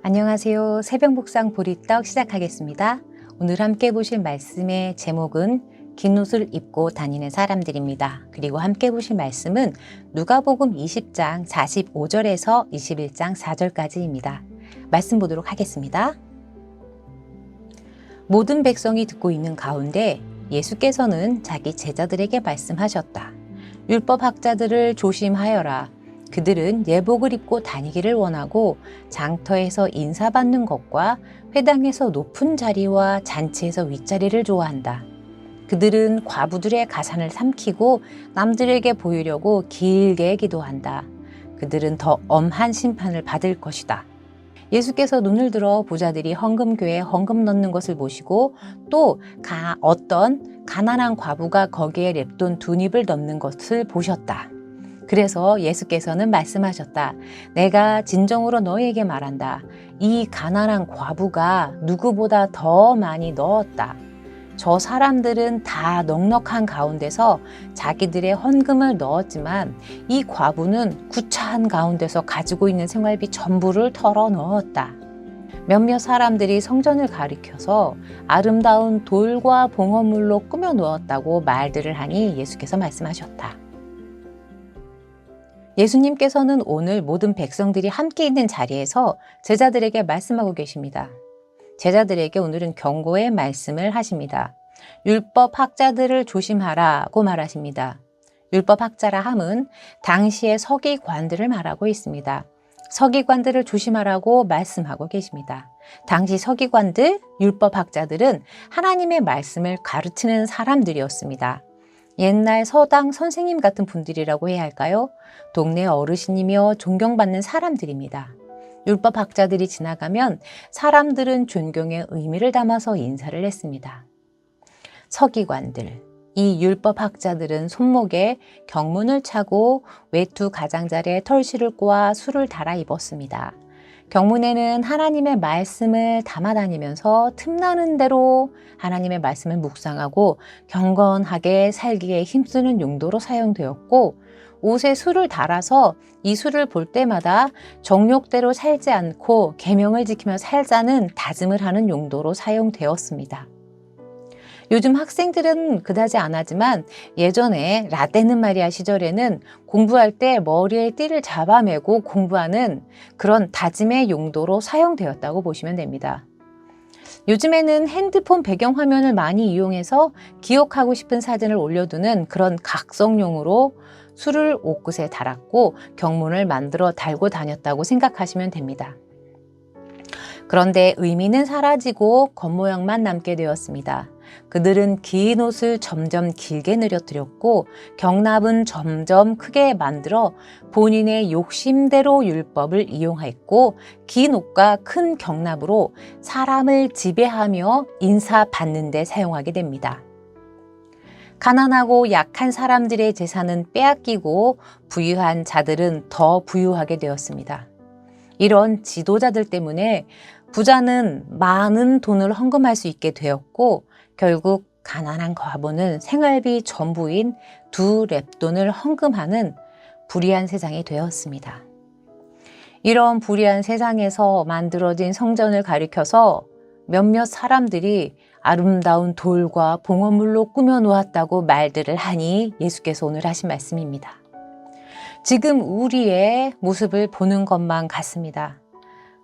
안녕하세요. 새벽 묵상 보리떡 시작하겠습니다. 오늘 함께 보실 말씀의 제목은 긴 옷을 입고 다니는 사람들입니다. 그리고 함께 보실 말씀은 누가복음 20장 45절에서 21장 4절까지입니다. 말씀 보도록 하겠습니다. 모든 백성이 듣고 있는 가운데 예수께서는 자기 제자들에게 말씀하셨다. 율법학자들을 조심하여라. 그들은 예복을 입고 다니기를 원하고 장터에서 인사받는 것과 회당에서 높은 자리와 잔치에서 윗자리를 좋아한다. 그들은 과부들의 가산을 삼키고 남들에게 보이려고 길게 기도한다. 그들은 더 엄한 심판을 받을 것이다. 예수께서 눈을 들어 부자들이 헌금교에 헌금 넣는 것을 보시고 또 어떤 가난한 과부가 거기에 랩돈 2닙을 넣는 것을 보셨다. 그래서 예수께서는 말씀하셨다. 내가 진정으로 너희에게 말한다. 이 가난한 과부가 누구보다 더 많이 넣었다. 저 사람들은 다 넉넉한 가운데서 자기들의 헌금을 넣었지만 이 과부는 구차한 가운데서 가지고 있는 생활비 전부를 털어 넣었다. 몇몇 사람들이 성전을 가리켜서 아름다운 돌과 봉헌물로 꾸며 놓았다고 말들을 하니 예수께서 말씀하셨다. 예수님께서는 오늘 모든 백성들이 함께 있는 자리에서 제자들에게 말씀하고 계십니다. 제자들에게 오늘은 경고의 말씀을 하십니다. 율법학자들을 조심하라고 말하십니다. 율법학자라 함은 당시의 서기관들을 말하고 있습니다. 서기관들을 조심하라고 말씀하고 계십니다. 당시 서기관들, 율법학자들은 하나님의 말씀을 가르치는 사람들이었습니다. 옛날 서당 선생님 같은 분들이라고 해야 할까요? 동네 어르신이며 존경받는 사람들입니다. 율법학자들이 지나가면 사람들은 존경의 의미를 담아서 인사를 했습니다. 서기관들, 이 율법학자들은 손목에 경문을 차고 외투 가장자리에 털실을 꼬아 술을 달아 입었습니다. 경문에는 하나님의 말씀을 담아 다니면서 틈나는 대로 하나님의 말씀을 묵상하고 경건하게 살기에 힘쓰는 용도로 사용되었고, 옷에 술을 달아서 이 술을 볼 때마다 정욕대로 살지 않고 계명을 지키며 살자는 다짐을 하는 용도로 사용되었습니다. 요즘 학생들은 그다지 안 하지만 예전에 라떼는 마리아 시절에는 공부할 때 머리에 띠를 잡아매고 공부하는 그런 다짐의 용도로 사용되었다고 보시면 됩니다. 요즘에는 핸드폰 배경화면을 많이 이용해서 기억하고 싶은 사진을 올려두는 그런 각성용으로 술을 옷깃에 달았고 경문을 만들어 달고 다녔다고 생각하시면 됩니다. 그런데 의미는 사라지고 겉모양만 남게 되었습니다. 그들은 긴 옷을 점점 길게 늘어뜨렸고 경납은 점점 크게 만들어 본인의 욕심대로 율법을 이용했고 긴 옷과 큰 경납으로 사람을 지배하며 인사받는 데 사용하게 됩니다. 가난하고 약한 사람들의 재산은 빼앗기고 부유한 자들은 더 부유하게 되었습니다. 이런 지도자들 때문에 부자는 많은 돈을 헌금할 수 있게 되었고 결국 가난한 과부는 생활비 전부인 2랩돈을 헌금하는 불의한 세상이 되었습니다. 이런 불의한 세상에서 만들어진 성전을 가리켜서 몇몇 사람들이 아름다운 돌과 봉헌물로 꾸며 놓았다고 말들을 하니 예수께서 오늘 하신 말씀입니다. 지금 우리의 모습을 보는 것만 같습니다.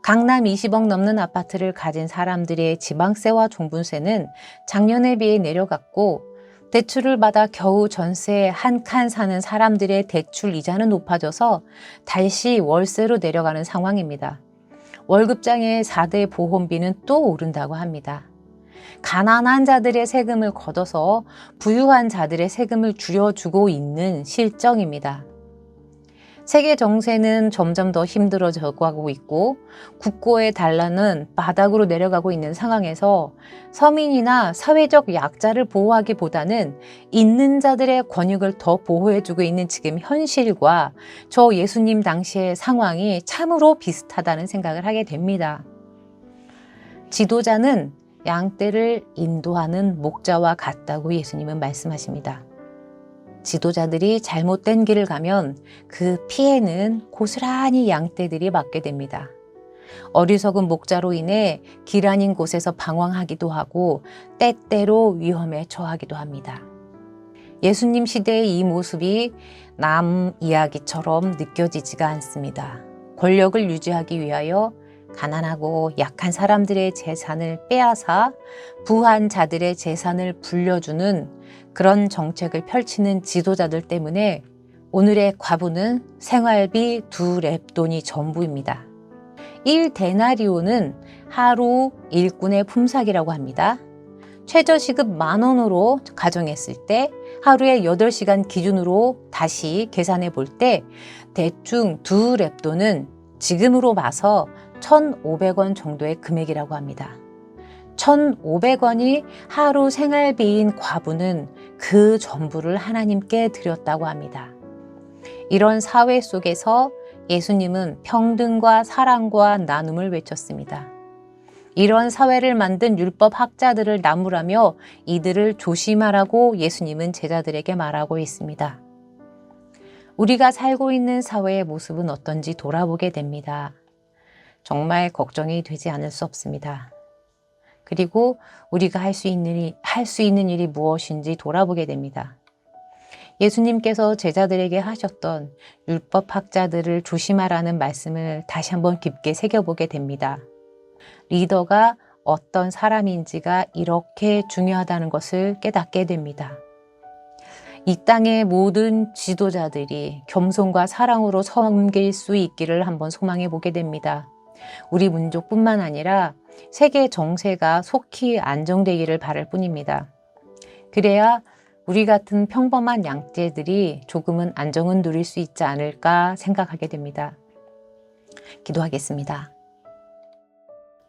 강남 20억 넘는 아파트를 가진 사람들의 지방세와 종부세는 작년에 비해 내려갔고 대출을 받아 겨우 전세 한 칸 사는 사람들의 대출 이자는 높아져서 다시 월세로 내려가는 상황입니다. 월급장의 4대 보험비는 또 오른다고 합니다. 가난한 자들의 세금을 걷어서 부유한 자들의 세금을 줄여주고 있는 실정입니다. 세계 정세는 점점 더 힘들어져 가고 있고 국고의 단란은 바닥으로 내려가고 있는 상황에서 서민이나 사회적 약자를 보호하기보다는 있는 자들의 권익을 더 보호해주고 있는 지금 현실과 저 예수님 당시의 상황이 참으로 비슷하다는 생각을 하게 됩니다. 지도자는 양떼를 인도하는 목자와 같다고 예수님은 말씀하십니다. 지도자들이 잘못된 길을 가면 그 피해는 고스란히 양떼들이 맞게 됩니다. 어리석은 목자로 인해 길 아닌 곳에서 방황하기도 하고 때때로 위험에 처하기도 합니다. 예수님 시대의 이 모습이 남 이야기처럼 느껴지지가 않습니다. 권력을 유지하기 위하여 가난하고 약한 사람들의 재산을 빼앗아 부한 자들의 재산을 불려주는 그런 정책을 펼치는 지도자들 때문에 오늘의 과부는 생활비 2렙돈이 전부입니다. 1데나리온은 하루 일꾼의 품삯이라고 합니다. 최저시급 10,000원으로 가정했을 때 하루에 8시간 기준으로 다시 계산해 볼 때 대충 2렙돈은 지금으로 봐서 1,500원 정도의 금액이라고 합니다. 1,500원이 하루 생활비인 과부는 그 전부를 하나님께 드렸다고 합니다. 이런 사회 속에서 예수님은 평등과 사랑과 나눔을 외쳤습니다. 이런 사회를 만든 율법 학자들을 나무라며 이들을 조심하라고 예수님은 제자들에게 말하고 있습니다. 우리가 살고 있는 사회의 모습은 어떤지 돌아보게 됩니다. 정말 걱정이 되지 않을 수 없습니다. 그리고 우리가 할 수 있는 일이 무엇인지 돌아보게 됩니다. 예수님께서 제자들에게 하셨던 율법 학자들을 조심하라는 말씀을 다시 한번 깊게 새겨보게 됩니다. 리더가 어떤 사람인지가 이렇게 중요하다는 것을 깨닫게 됩니다. 이 땅의 모든 지도자들이 겸손과 사랑으로 섬길 수 있기를 한번 소망해 보게 됩니다. 우리 민족뿐만 아니라 세계 정세가 속히 안정되기를 바랄 뿐입니다. 그래야 우리 같은 평범한 양떼들이 조금은 안정은 누릴 수 있지 않을까 생각하게 됩니다. 기도하겠습니다.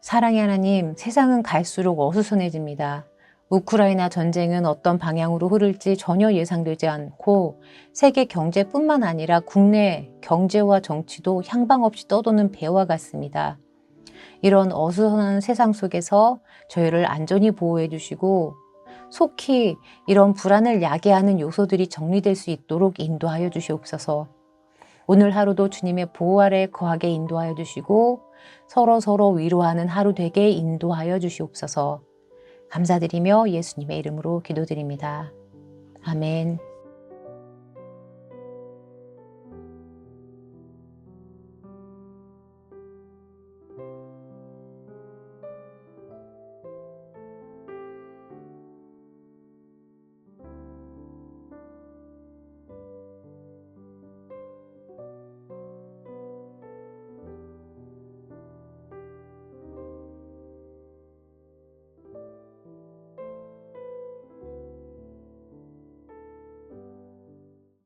사랑의 하나님, 세상은 갈수록 어수선해집니다. 우크라이나 전쟁은 어떤 방향으로 흐를지 전혀 예상되지 않고 세계 경제뿐만 아니라 국내 경제와 정치도 향방 없이 떠도는 배와 같습니다. 이런 어수선한 세상 속에서 저희를 안전히 보호해 주시고 속히 이런 불안을 야기하는 요소들이 정리될 수 있도록 인도하여 주시옵소서. 오늘 하루도 주님의 보호 아래 거하게 인도하여 주시고 서로 위로하는 하루 되게 인도하여 주시옵소서. 감사드리며 예수님의 이름으로 기도드립니다. 아멘.